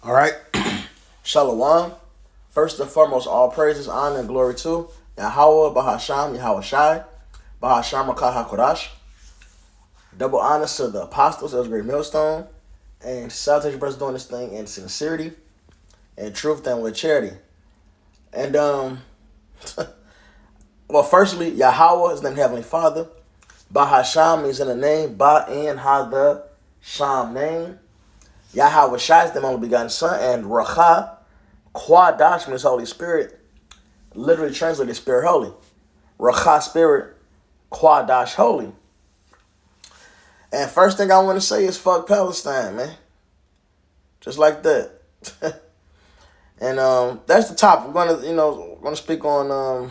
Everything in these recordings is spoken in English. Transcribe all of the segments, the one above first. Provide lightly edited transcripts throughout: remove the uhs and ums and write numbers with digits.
All right. Shalom. First and foremost, all praises, honor, and glory to Yahweh, Bahasham, Yahweh Shai, Bahasham, Makah HaKodash. Double honors to the apostles, that was a great millstone. And salutations, brothers, doing this thing in sincerity and truth and with charity. And, well, firstly, Yahweh is named Heavenly Father. Bahasham means in the name, Ba in Ha the Sham name. Yahweh Shai is the only begotten Son, and Racha, Quadash means Holy Spirit, literally translated Spirit Holy. Racha Spirit, Quadash Holy. And first thing I want to say is fuck Palestine, man. Just like that. And that's the topic. We're gonna speak on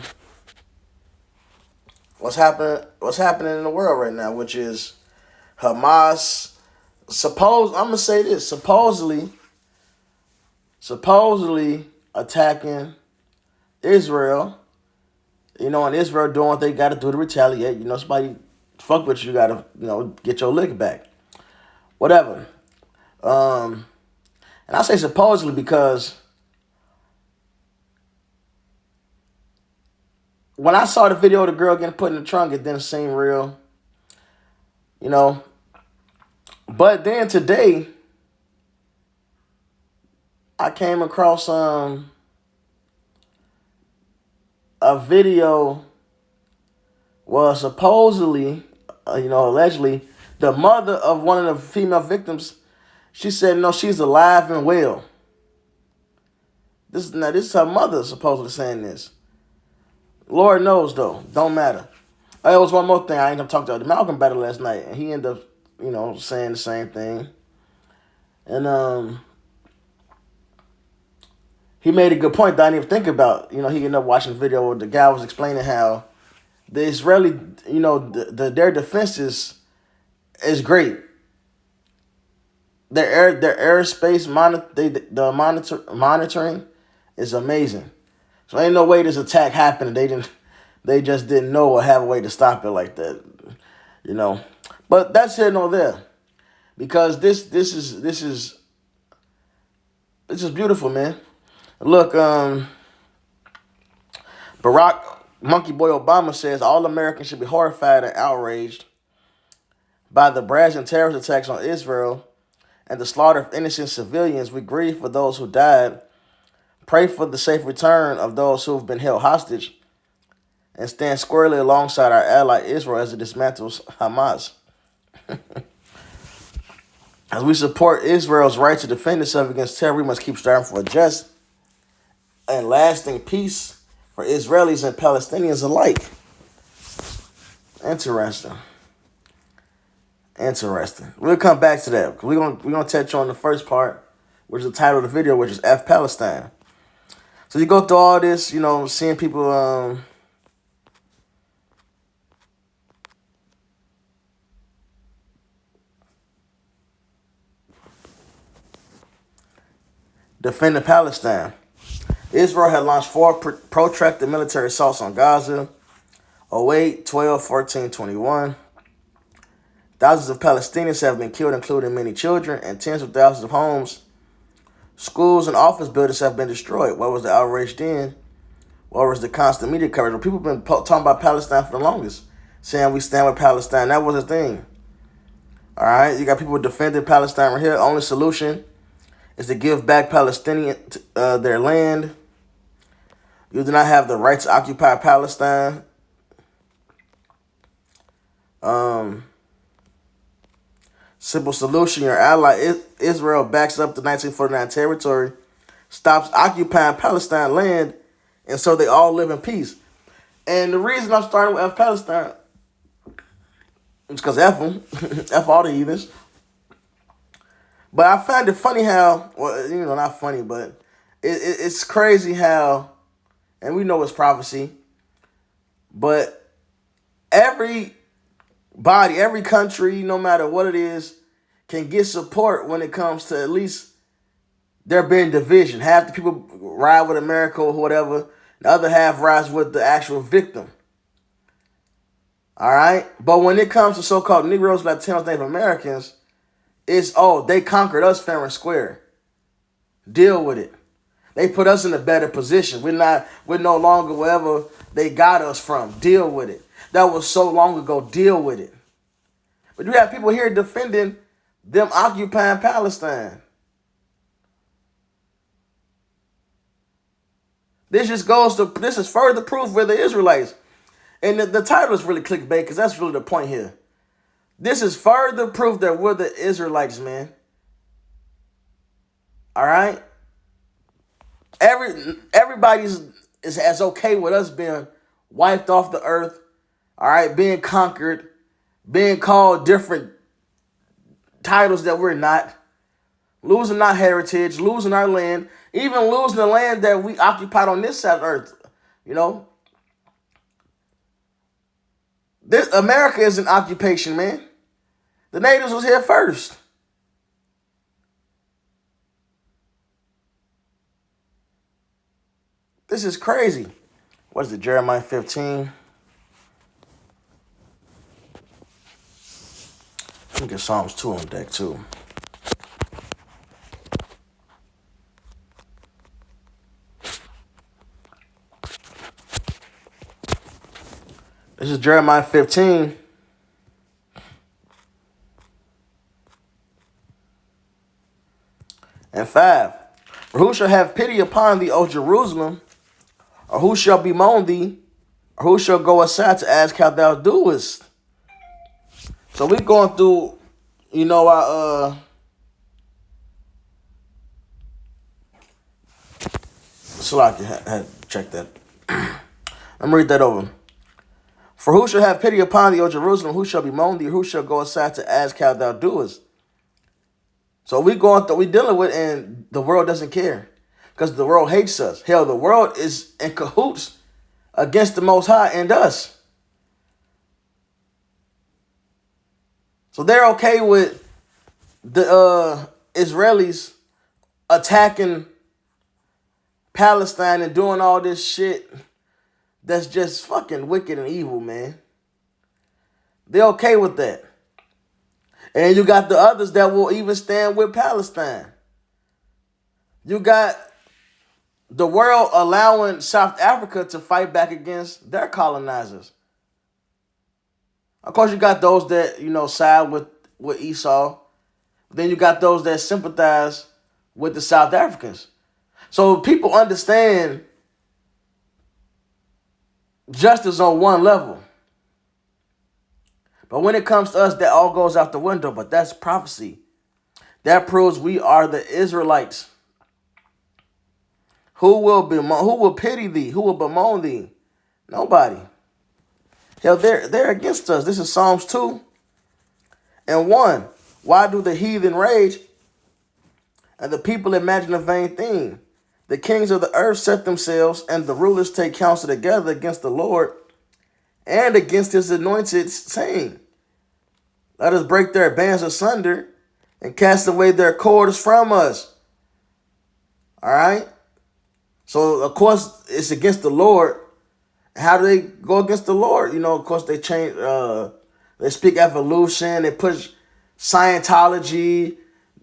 what's happening in the world right now, which is Hamas. I'm gonna say this, supposedly attacking Israel, and Israel doing what they got to do to retaliate. Somebody fuck with you, got to, get your lick back. Whatever. And I say supposedly because when I saw the video of the girl getting put in the trunk, it didn't seem real, But then today, I came across a video. Well, supposedly, allegedly, the mother of one of the female victims, she said no, she's alive and well. This is her mother supposedly saying this. Lord knows though, don't matter. There was one more thing I ended up talking to Malcolm about it last night, and he ended up, saying the same thing. And he made a good point that I didn't even think about. He ended up watching a video where the guy was explaining how the Israeli, their defenses is great. Their airspace monitoring is amazing. So ain't no way this attack happened. They just didn't know or have a way to stop it like that. But that's here nor there, because this is beautiful, man. Look, Barack Monkey Boy Obama says all Americans should be horrified and outraged by the brazen terrorist attacks on Israel and the slaughter of innocent civilians. We grieve for those who died, pray for the safe return of those who have been held hostage, and stand squarely alongside our ally Israel as it dismantles Hamas. As we support Israel's right to defend itself against terror, we must keep striving for a just and lasting peace for Israelis and Palestinians alike. Interesting. We'll come back to that. We're gonna touch on the first part, which is the title of the video, which is F Palestine. So you go through all this, seeing people defending Palestine. Israel had launched 4 protracted military assaults on Gaza: 08, 12, 14, 21. Thousands of Palestinians have been killed, including many children, and tens of thousands of homes, schools, and office buildings have been destroyed. What was the outrage then? What was the constant media coverage? Well, people have been talking about Palestine for the longest, saying we stand with Palestine. That was a thing. All right, you got people defending Palestine right here. Only solution is to give back Palestinian their land. You do not have the right to occupy Palestine. Simple solution: your ally Israel backs up the 1949 territory, stops occupying Palestine land, and so they all live in peace. And the reason I'm starting with F Palestine is because F them, F all the heathens. But I find it funny how, well, not funny, but it's crazy how, and we know it's prophecy, but every body, every country, no matter what it is, can get support when it comes to at least there being division. Half the people ride with America or whatever, the other half rides with the actual victim. All right? But when it comes to so-called Negroes, Latinos, Native Americans, it's, they conquered us fair and square. Deal with it. They put us in a better position. We're no longer wherever they got us from. Deal with it. That was so long ago. Deal with it. But you have people here defending them occupying Palestine. This is further proof we're the Israelites. And the title is really clickbait because that's really the point here. This is further proof that we're the Israelites, man. All right? Everybody's is as okay with us being wiped off the earth, all right, being conquered, being called different titles that we're not, losing our heritage, losing our land, even losing the land that we occupied on this side of earth. You know, America is an occupation, man. The natives was here first. This is crazy. What is it, Jeremiah 15? Let me get Psalms 2 on deck, too. This is Jeremiah 15. And 5. For who shall have pity upon thee, O Jerusalem? Or who shall bemoan thee? Or who shall go aside to ask how thou doest? So we going through, you know, our Salaki had checked that. I'm gonna read that over. For who shall have pity upon thee, O Jerusalem? Who shall bemoan thee? Or who shall go aside to ask how thou doest? So we dealing with, and the world doesn't care because the world hates us. Hell, the world is in cahoots against the Most High and us. So they're okay with the Israelis attacking Palestine and doing all this shit that's just fucking wicked and evil, man. They're okay with that. And you got the others that will even stand with Palestine. You got the world allowing South Africa to fight back against their colonizers. Of course, you got those that, you know, side with Esau. Then you got those that sympathize with the South Africans. So people understand justice on one level. But when it comes to us, that all goes out the window. But that's prophecy. That proves we are the Israelites. Who will pity thee? Who will bemoan thee? Nobody. Hell, they're against us. This is Psalms 2 and 1. Why do the heathen rage and the people imagine a vain thing? The kings of the earth set themselves, and the rulers take counsel together against the Lord and against his anointed, saying, let us break their bands asunder and cast away their cords from us. All right? So, of course, it's against the Lord. How do they go against the Lord? You know, of course, they change. They speak evolution. They push Scientology,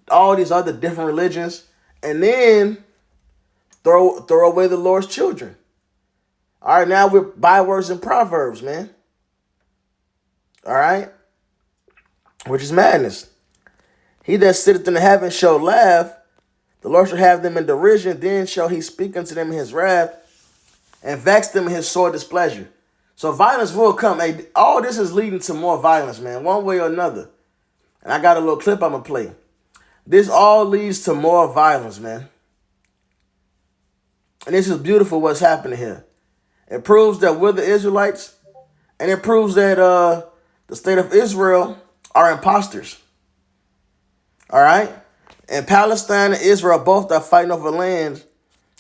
all these other different religions, and then throw away the Lord's children. All right, now we're bywords and proverbs, man. All right, which is madness. He that sitteth in the heavens shall laugh. The Lord shall have them in derision. Then shall he speak unto them in his wrath, and vex them in his sore displeasure. So violence will come. Hey, all this is leading to more violence, man, one way or another. And I got a little clip I'm going to play. This all leads to more violence, man. And this is beautiful what's happening here. It proves that we're the Israelites, and it proves that the state of Israel are imposters. All right? And Palestine and Israel both are fighting over land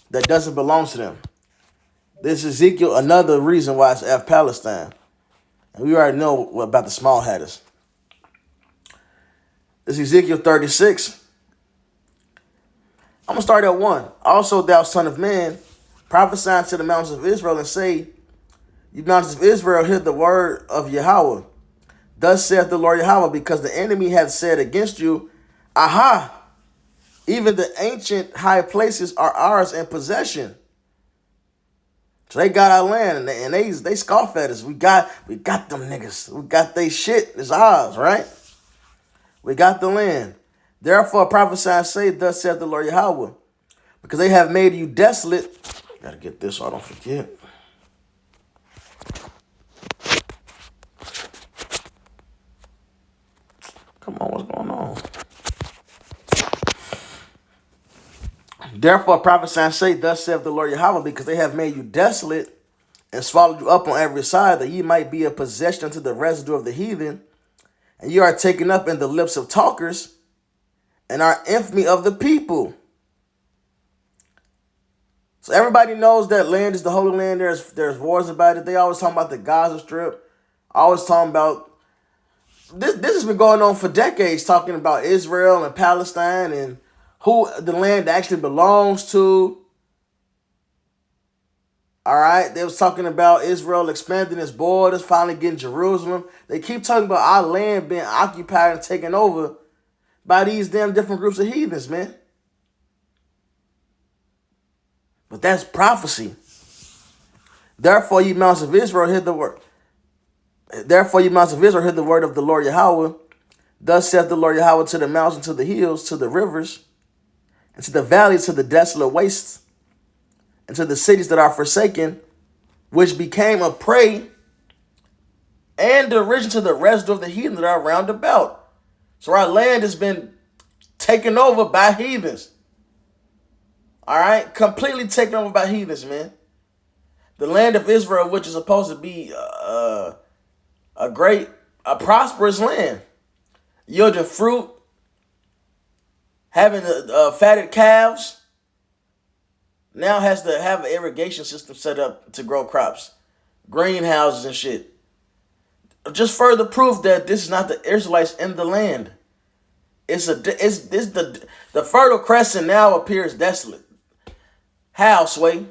that doesn't belong to them. This is Ezekiel, another reason why it's F Palestine. And we already know about the small hatters. This is Ezekiel 36. I'm going to start at 1. Also, thou son of man, prophesy to the mountains of Israel and say, you mountains of Israel, hear the word of Yahweh. Thus saith the Lord Yahweh, because the enemy hath said against you, aha, Even the ancient high places are ours in possession. So they got our land, and they scoff at us. We got them niggas. We got they shit. It's ours, right? We got the land. Therefore prophesy and say, thus saith the Lord Yahweh, because they have made you desolate. Gotta get this so I don't forget. Come on, what's going on? Therefore prophesy and say, thus saith the Lord Yahweh, because they have made you desolate and swallowed you up on every side, that ye might be a possession unto the residue of the heathen, and you are taken up in the lips of talkers, and are infamy of the people. So everybody knows that land is the Holy Land. There's wars about it. They always talking about the Gaza Strip. Always talking about this. This has been going on for decades, talking about Israel and Palestine and who the land actually belongs to. All right, they was talking about Israel expanding its borders, finally getting Jerusalem. They keep talking about our land being occupied and taken over by these damn different groups of heathens, man. But that's prophecy. Therefore, ye mountains of Israel, hear the word. Therefore, ye mountains of Israel, hear the word of the Lord Yahweh. Thus saith the Lord Yahweh to the mountains, to the hills, to the rivers, and to the valleys, to the desolate wastes, and to the cities that are forsaken, which became a prey and derision to the residue of the heathen that are round about. So our land has been taken over by heathens. All right, completely taken over by heathens, man. The land of Israel, which is supposed to be a prosperous land, yielding fruit, having fatted calves, now has to have an irrigation system set up to grow crops, greenhouses and shit. Just further proof that this is not the Israelites in the land. The Fertile Crescent now appears desolate. How, Sway?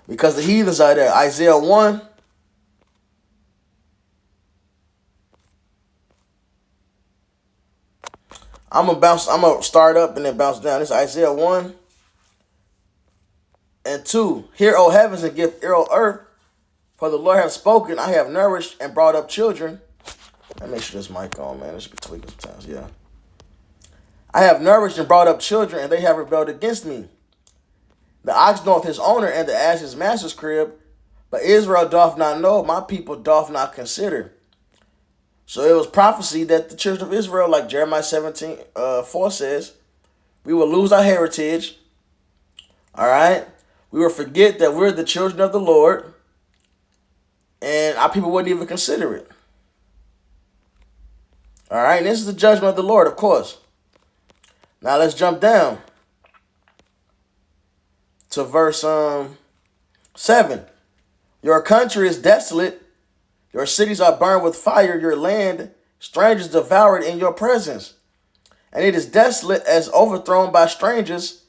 Because the heathens are there. Isaiah 1. I'm gonna start up and then bounce down. This is Isaiah 1 and 2. Hear, O heavens, and give ear, O earth, for the Lord hath spoken. I have nourished and brought up children. Let me make sure this mic on, man. This should be tweaking sometimes, yeah. I have nourished and brought up children, and they have rebelled against me. The ox knoweth his owner, and the ass his master's crib. But Israel doth not know, my people doth not consider. So it was prophecy that the children of Israel, like Jeremiah 17:4 says, we will lose our heritage. All right? We will forget that we're the children of the Lord. And our people wouldn't even consider it. All right? And this is the judgment of the Lord, of course. Now let's jump down to verse 7. Your country is desolate. Your cities are burned with fire. Your land, strangers devoured in your presence. And it is desolate as overthrown by strangers.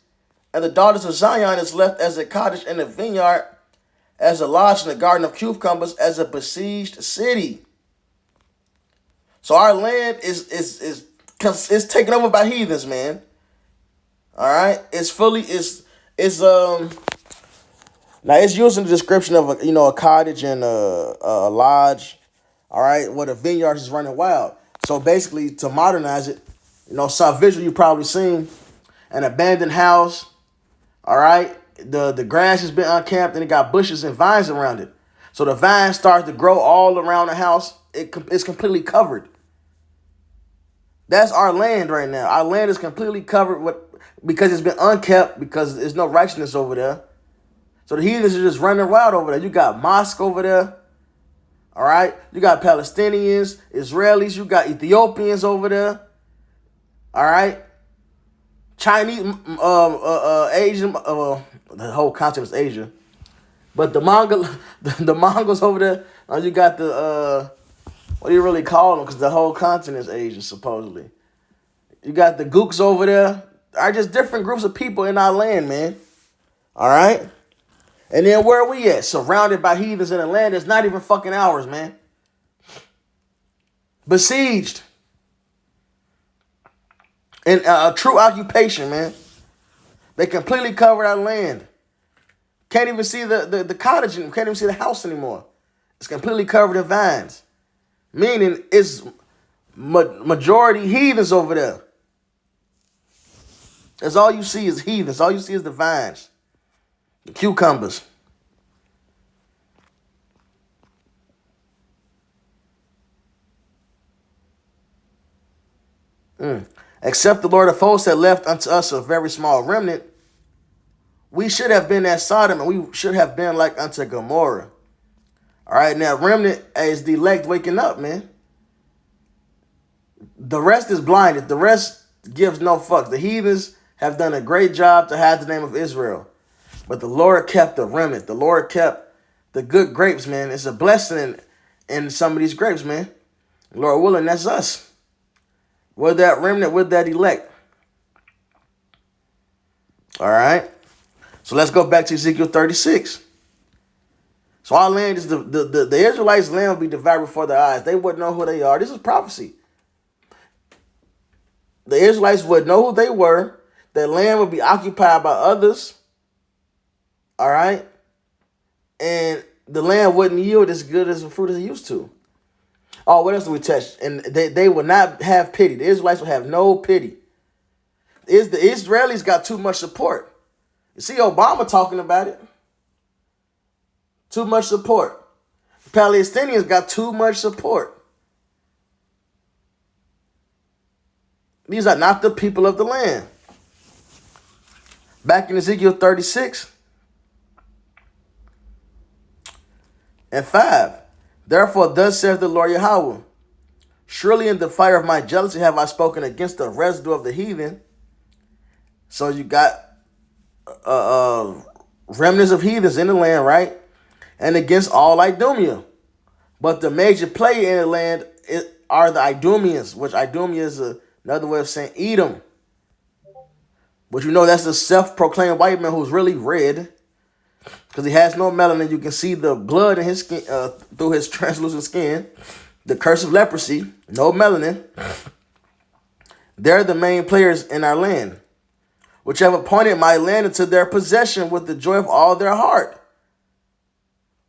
And the daughters of Zion is left as a cottage in a vineyard, as a lodge in the garden of cucumbers, as a besieged city. So our land is taken over by heathens, man. All right, now it's using the description of a cottage and a lodge. All right, where the vineyard is running wild. So basically, to modernize it, some visual you probably seen an abandoned house. All right, the grass has been uncapped and it got bushes and vines around it. So the vines start to grow all around the house. It's completely covered. That's our land right now. Our land is completely covered because it's been unkept, because there's no righteousness over there. So the heathens are just running wild over there. You got mosque over there. All right. You got Palestinians, Israelis. You got Ethiopians over there. All right. Chinese, Asian, the whole continent is Asia. But the Mongols over there. You got what do you really call them? Because the whole continent is Asia, supposedly. You got the Gooks over there. Are just different groups of people in our land, man. All right. And then where are we at? Surrounded by heathens in a land that's not even fucking ours, man. Besieged. In a true occupation, man. They completely covered our land. Can't even see the cottage, can't even see the house anymore. It's completely covered in vines. Meaning it's majority heathens over there. That's all you see is heathens. All you see is the vines, the cucumbers. Except the Lord of hosts had left unto us a very small remnant, we should have been as Sodom, and we should have been like unto Gomorrah. All right, now remnant is the elect waking up, man. The rest is blinded. The rest gives no fucks. The heathens have done a great job to hide the name of Israel. But the Lord kept the remnant. The Lord kept the good grapes, man. It's a blessing in some of these grapes, man. Lord willing, that's us. We're that remnant, we're that elect. All right. So let's go back to Ezekiel 36. So our land is the Israelites' land will be divided before their eyes. They wouldn't know who they are. This is prophecy. The Israelites would know who they were. Their land would be occupied by others. All right. And the land wouldn't yield as good as the fruit as it used to. Oh, what else do we touch? And they would not have pity. The Israelites would have no pity. The Israelis got too much support. You see Obama talking about it. Too much support. The Palestinians got too much support. These are not the people of the land. Back in Ezekiel 36 and 5. Therefore, thus saith the Lord Yahweh, surely in the fire of my jealousy have I spoken against the residue of the heathen. So you got remnants of heathens in the land, right? And against all Idumea. But the major player in the land are the Idumeans, which Idumea is another way of saying Edom. But you know that's the self-proclaimed white man who's really red because he has no melanin. You can see the blood in his skin through his translucent skin. The curse of leprosy, no melanin. They're the main players in our land, which have appointed my land into their possession with the joy of all their heart,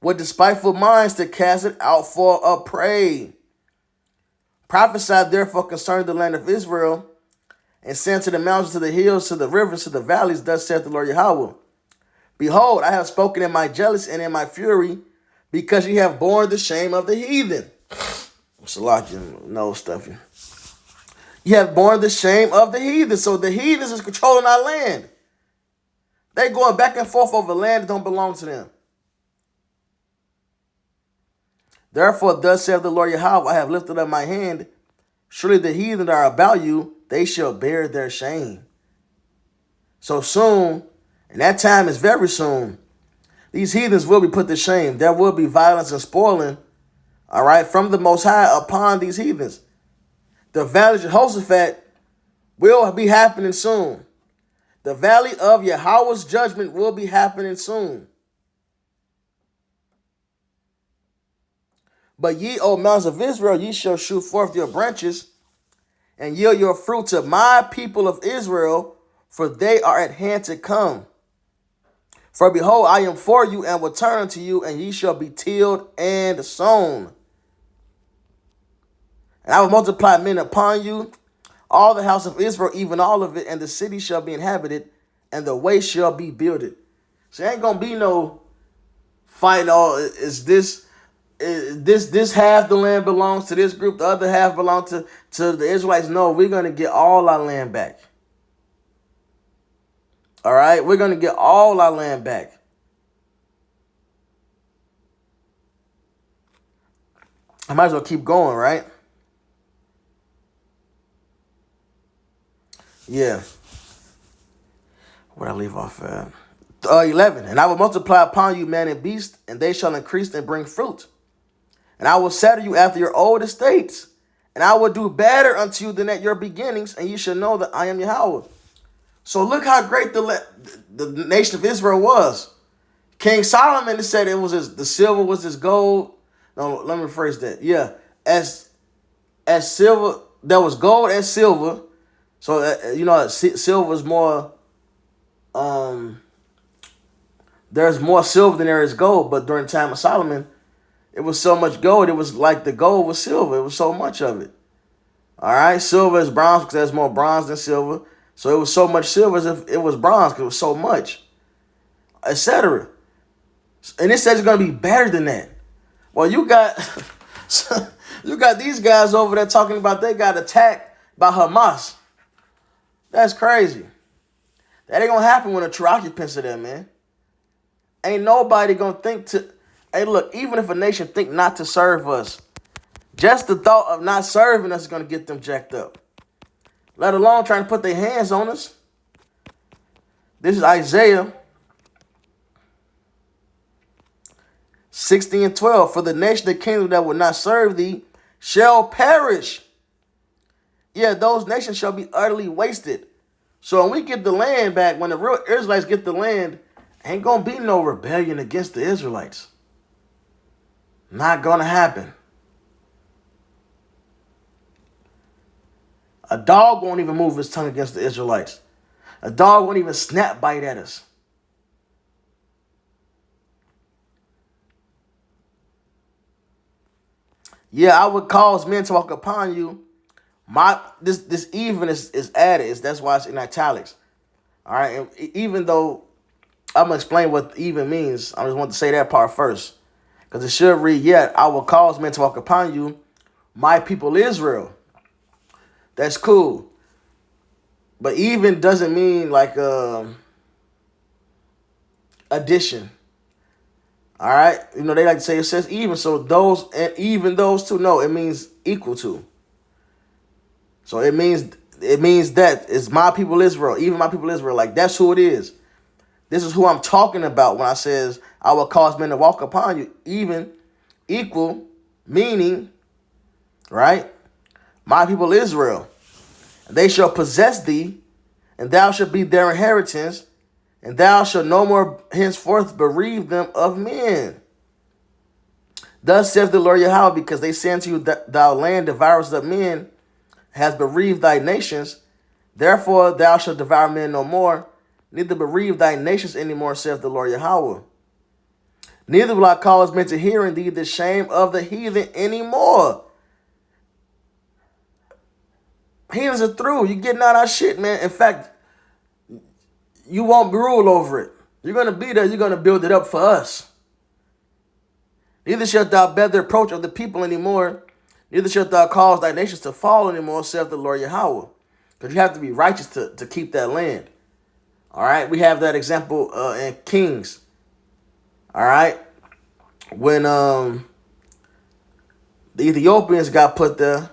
with despiteful minds to cast it out for a prey. Prophesy therefore concerning the land of Israel, and send to the mountains, to the hills, to the rivers, to the valleys, thus saith the Lord Yahweh. Behold, I have spoken in my jealousy and in my fury, because ye have borne the shame of the heathen. Salakia, no stuff. You have borne the shame of the heathen. So the heathens is controlling our land. They going back and forth over land that don't belong to them. Therefore, thus saith the Lord Yahweh, I have lifted up my hand. Surely the heathen that are about you, they shall bear their shame. So soon, and that time is very soon, these heathens will be put to shame. There will be violence and spoiling, all right, from the Most High upon these heathens. The valley of Jehoshaphat will be happening soon. The valley of Yahweh's judgment will be happening soon. But ye, O mountains of Israel, ye shall shoot forth your branches and yield your fruit to my people of Israel, for they are at hand to come. For behold, I am for you and will turn unto you, and ye shall be tilled and sown. And I will multiply men upon you, all the house of Israel, even all of it, and the city shall be inhabited, and the way shall be builded. So there ain't gonna be no fighting. Oh, is this half the land belongs to this group, the other half belongs to the Israelites? No, we're gonna get all our land back. All right, we're gonna get all our land back. I might as well keep going, right? Yeah. Where'd I leave off at? 11. And I will multiply upon you man and beast, and they shall increase and bring fruit. And I will settle you after your old estates, and I will do better unto you than at your beginnings, and you shall know that I am Yahweh. So look how great the nation of Israel was. King Solomon said it was the silver was his gold. No, let me rephrase that. Yeah, as silver, there was gold as silver, So silver is more. There's more silver than there is gold. But during the time of Solomon, it was so much gold. It was like the gold was silver. It was so much of it. All right, silver is bronze because there's more bronze than silver. So it was so much silver as if it was bronze because it was so much, etc. And it says it's gonna be better than that. Well, you got you got these guys over there talking about they got attacked by Hamas. That's crazy. That ain't gonna happen when the true occupants are there, man. Ain't nobody gonna think to. Hey, look, even if a nation think not to serve us, just the thought of not serving us is gonna get them jacked up. Let alone trying to put their hands on us. This is Isaiah 60:12. For the nation, the kingdom that will not serve thee shall perish. Yeah, those nations shall be utterly wasted. So when we get the land back, when the real Israelites get the land, ain't gonna be no rebellion against the Israelites. Not gonna happen. A dog won't even move his tongue against the Israelites. A dog won't even snap bite at us. Yeah, I would cause men to walk upon you. This even is added. That's why it's in italics. All right, and even though I'm gonna explain what even means, I just want to say that part first, because it should read, "Yet I will cause men to walk upon you, my people Israel." That's cool, but even doesn't mean like addition. All right, they like to say it says even, so those and even those two. No, it means equal to. So it means that it's my people Israel, even my people Israel. Like that's who it is. This is who I'm talking about when I says I will cause men to walk upon you, even equal, meaning, right? My people Israel, they shall possess thee, and thou shalt be their inheritance, and thou shalt no more henceforth bereave them of men. Thus saith the Lord Yahweh, because they say unto you that thou land devourest of men, has bereaved thy nations, therefore thou shalt devour men no more, neither bereave thy nations any more, saith the Lord Yahweh. Neither will I cause men to hear in thee the shame of the heathen any more. Heathens are through. You're getting out our shit, man. In fact, you won't rule over it. You're going to be there. You're going to build it up for us. Neither shalt thou bear the reproach of the people anymore. Neither shalt thou cause thy nations to fall anymore, saith the Lord Yahweh. Because you have to be righteous to keep that land. All right. We have that example in Kings. All right. When the Ethiopians got put there,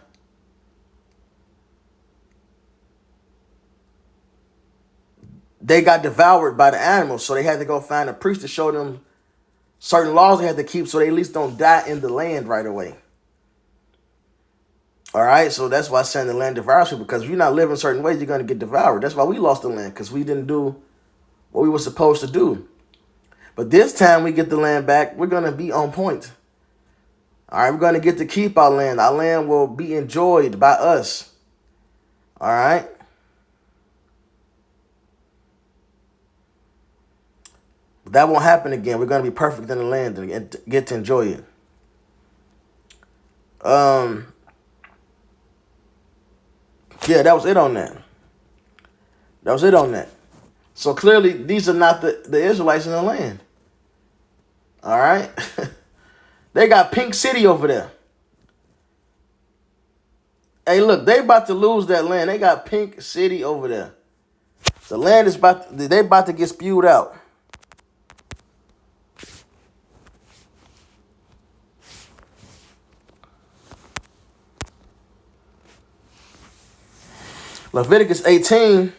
they got devoured by the animals. So they had to go find a priest to show them certain laws they had to keep so they at least don't die in the land right away. All right, so that's why saying the land devours people, because if you're not living certain ways, you're going to get devoured. That's why we lost the land, because we didn't do what we were supposed to do. But this time we get the land back, we're going to be on point. All right, we're going to get to keep our land. Our land will be enjoyed by us. All right. But that won't happen again. We're going to be perfect in the land and get to enjoy it. Yeah, that was it on that. That was it on that. So clearly, these are not the Israelites in the land. All right? They got Pink City over there. Hey, look, they about to lose that land. They got Pink City over there. The land is they about to get spewed out. Leviticus 18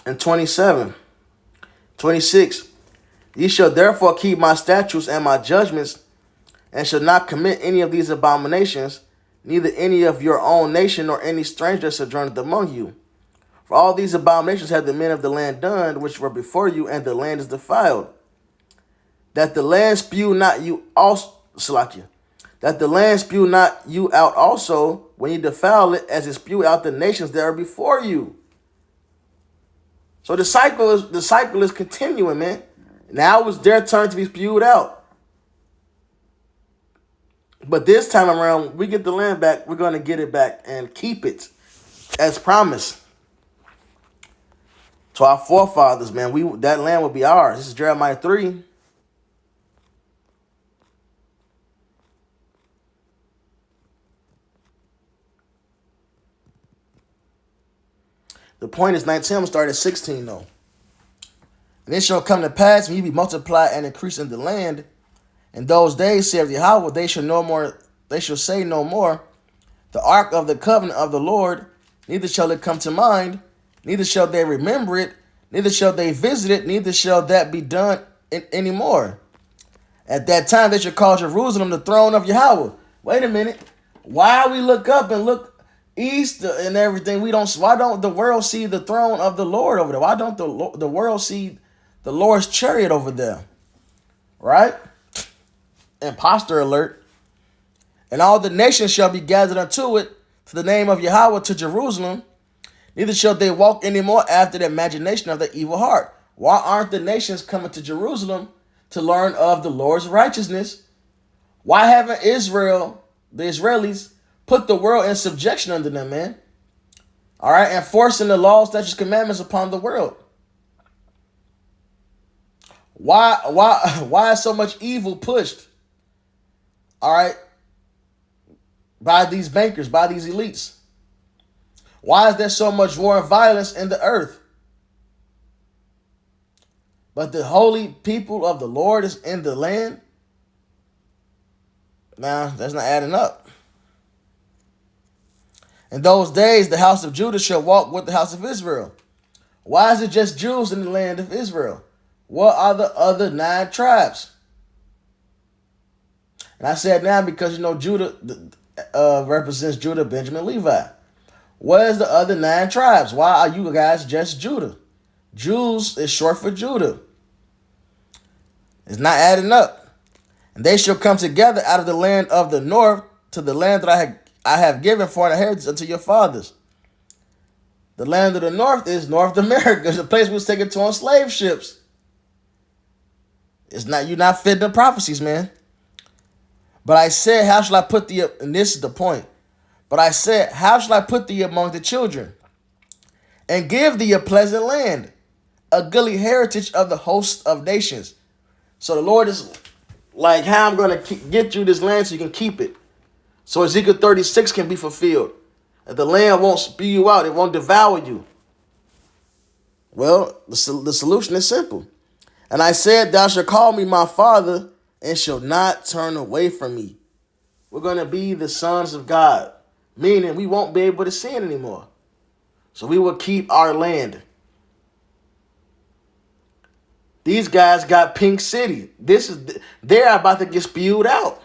and 27. 26. Ye shall therefore keep my statutes and my judgments, and shall not commit any of these abominations, neither any of your own nation nor any stranger sojourneth among you. For all these abominations have the men of the land done, which were before you, and the land is defiled. That the land spew not you also, Salakia, that the land spew not you out also, when you defile it, as it spew out the nations that are before you. So the cycle is continuing, man. Now it's their turn to be spewed out. But this time around, we get the land back. We're going to get it back and keep it as promised to our forefathers, man. That land will be ours. This is Jeremiah 3. The point is 19. I'm going to start at 16, though. And it shall come to pass when you be multiplied and increase in the land. In those days, saith Yahweh, they shall say no more, the ark of the covenant of the Lord, neither shall it come to mind, neither shall they remember it, neither shall they visit it, neither shall that be done any more. At that time they shall call Jerusalem the throne of Yahweh. Wait a minute. Why we look up and look east and everything? Why don't the world see the throne of the Lord over there? Why don't the world see the Lord's chariot over there? Right? Imposter alert. And all the nations shall be gathered unto it, to the name of Yahweh, to Jerusalem. Neither shall they walk any more after the imagination of their evil heart. Why aren't the nations coming to Jerusalem to learn of the Lord's righteousness? Why haven't the Israelis, put the world in subjection under them, man? All right, enforcing the laws, statutes, commandments upon the world. Why is so much evil pushed? All right, by these bankers, by these elites? Why is there so much war and violence in the earth? But the holy people of the Lord is in the land? Nah, that's not adding up. In those days, the house of Judah shall walk with the house of Israel. Why is it just Jews in the land of Israel? What are the other 9 tribes? And I said now because, Judah represents Judah, Benjamin, Levi. Where's the other 9 tribes? Why are you guys just Judah? Jews is short for Judah. It's not adding up. And they shall come together out of the land of the north to the land that I have given for an inheritance unto your fathers. The land of the north is North America. It's a place we was taken to on slave ships. You're not fitting the prophecies, man. But I said, how shall I put thee up? And this is the point. But I said, how shall I put thee among the children? And give thee a pleasant land, a goodly heritage of the host of nations. So the Lord is like, how I'm going to get you this land so you can keep it. So Ezekiel 36 can be fulfilled. And the land won't spew you out. It won't devour you. Well, the solution is simple. And I said, thou shalt call me my father, and shall not turn away from me. We're going to be the sons of God, meaning we won't be able to sin anymore. So we will keep our land. These guys got Pink City. They're about to get spewed out.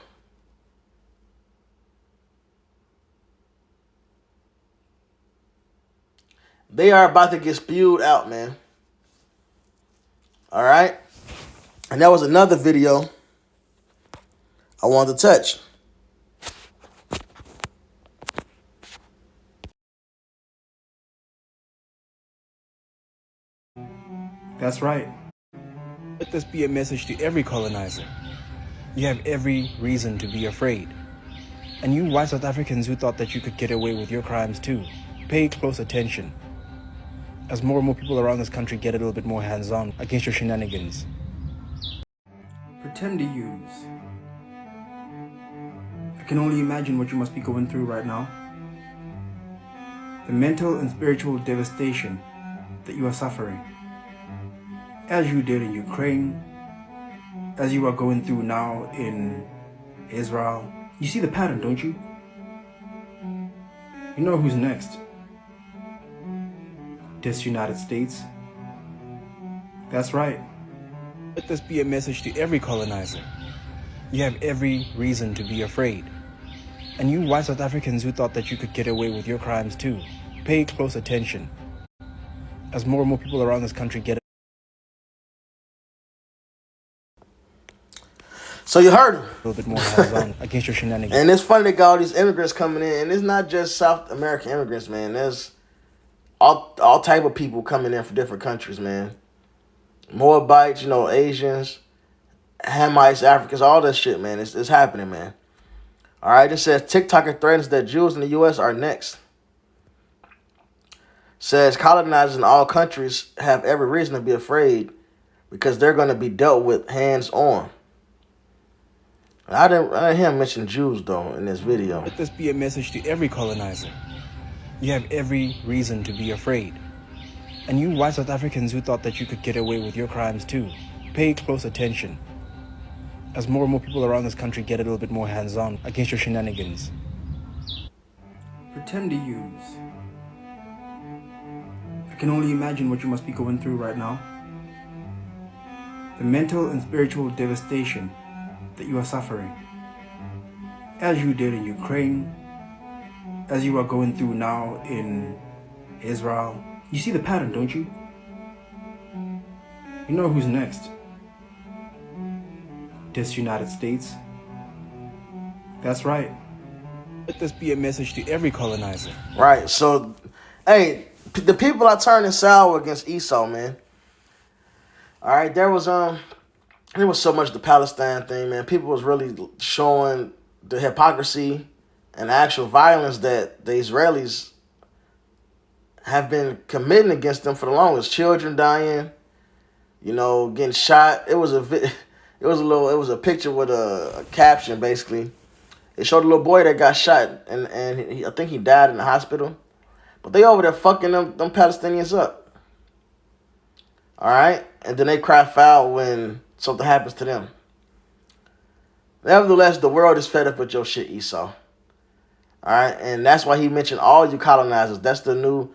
They are about to get spewed out, man. All right. And that was another video I wanted to touch. That's right. Let this be a message to every colonizer. You have every reason to be afraid. And you white South Africans who thought that you could get away with your crimes too, pay close attention. As more and more people around this country get a little bit more hands-on against your shenanigans. Pretend to use. I can only imagine what you must be going through right now. The mental and spiritual devastation that you are suffering. As you did in Ukraine, as you are going through now in Israel. You see the pattern, don't you? You know who's next. This United States. That's right. Let this be a message to every colonizer. You have every reason to be afraid. And you white South Africans who thought that you could get away with your crimes too, pay close attention. As more and more people around this country get So you heard him. A little bit more hands-on against your shenanigans. And it's funny they got all these immigrants coming in, and it's not just South American immigrants, man. There's all type of people coming in from different countries, man. Moabites, Asians, Hamites, Africans, all that shit, man. It's happening, man. All right, it says TikToker threatens that Jews in the U.S. are next. Says colonizers in all countries have every reason to be afraid because they're going to be dealt with hands-on. I didn't hear him mention Jews, though, in this video. Let this be a message to every colonizer. You have every reason to be afraid. And you white South Africans who thought that you could get away with your crimes too, pay close attention. As more and more people around this country get a little bit more hands-on against your shenanigans. Pretend to use. I can only imagine what you must be going through right now. The mental and spiritual devastation that you are suffering. As you did in Ukraine, as you are going through now in Israel. You see the pattern, don't you? You know who's next. This United States. That's right. Let this be a message to every colonizer. Right, so, hey, the people are turning sour against Esau, man. All right, there was so much the Palestine thing, man. People was really showing the hypocrisy and actual violence that the Israelis have been committing against them for the longest. Children dying, getting shot. It was a picture with a caption basically. It showed a little boy that got shot, and I think he died in the hospital. But they over there fucking them Palestinians up. All right, and then they cry foul when something happens to them. Nevertheless, the world is fed up with your shit, Esau. All right, and that's why he mentioned all you colonizers. That's the new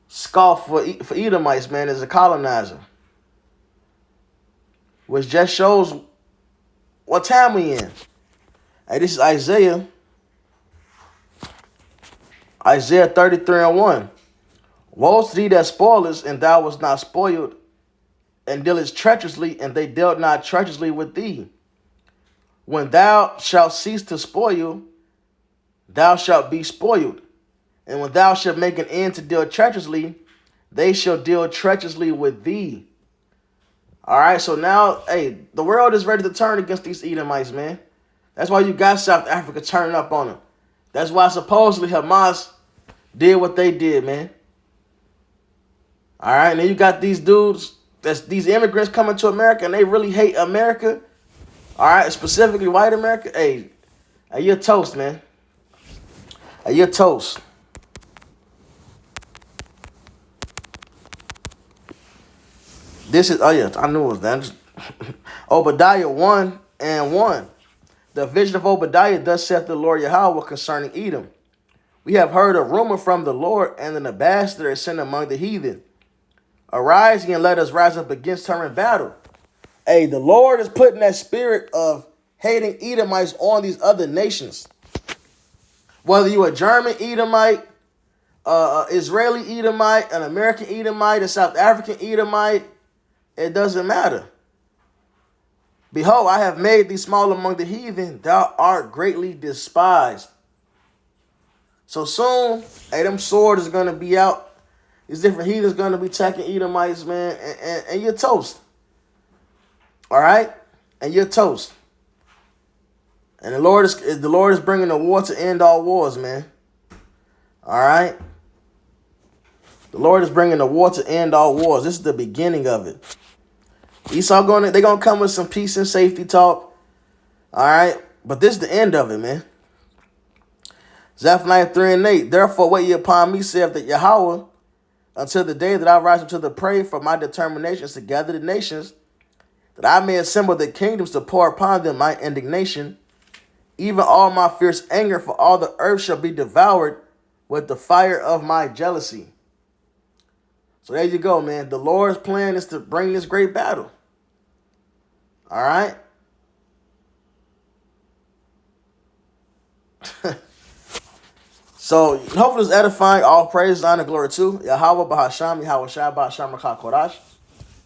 scoff for Edomites, man, is a colonizer. Which just shows what time we in. Hey, this is Isaiah 33:1. Woe to thee that spoilest, and thou wast not spoiled, and dealest treacherously, and they dealt not treacherously with thee. When thou shalt cease to spoil, thou shalt be spoiled. And when thou shalt make an end to deal treacherously, they shall deal treacherously with thee. All right, so now, hey, the world is ready to turn against these Edomites, man. That's why you got South Africa turning up on them. That's why supposedly Hamas did what they did, man. All right, and then you got these dudes, these immigrants coming to America, and they really hate America. All right, specifically white America. Hey, you're toast, man. Hey, you're toast. This is, I knew it was that. Obadiah 1:1. The vision of Obadiah, thus saith the Lord Yahweh concerning Edom. We have heard a rumor from the Lord, and an ambassador is sent among the heathen. Arise ye and let us rise up against her in battle. Hey, the Lord is putting that spirit of hating Edomites on these other nations. Whether you a German Edomite, Israeli Edomite, an American Edomite, a South African Edomite, it doesn't matter. Behold, I have made thee small among the heathen. Thou art greatly despised. So soon, hey, them swords is going to be out. These different heathens going to be attacking Edomites, man. And you're toast. All right? And you're toast. And the Lord is bringing the war to end all wars, man. All right? The Lord is bringing the war to end all wars. This is the beginning of it. Esau they're going to come with some peace and safety talk. All right? But this is the end of it, man. Zephaniah 3:8. Therefore wait ye upon me, saith the Yahweh, until the day that I rise up to the prey, for my determination is to gather the nations, that I may assemble the kingdoms to pour upon them my indignation, even all my fierce anger, for all the earth shall be devoured with the fire of my jealousy. So there you go, man. The Lord's plan is to bring this great battle. All right? So hopefully it's edifying. All praise, honor, glory to Yahweh Bahasham, Yahweh Shai Bahasham Rakha Kodash.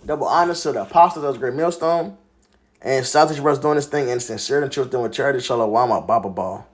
Double honors to the apostles of the great millstone. And Southeast Brothers doing this thing in sincerity and truth and with charity. Shalom, Baba Ball.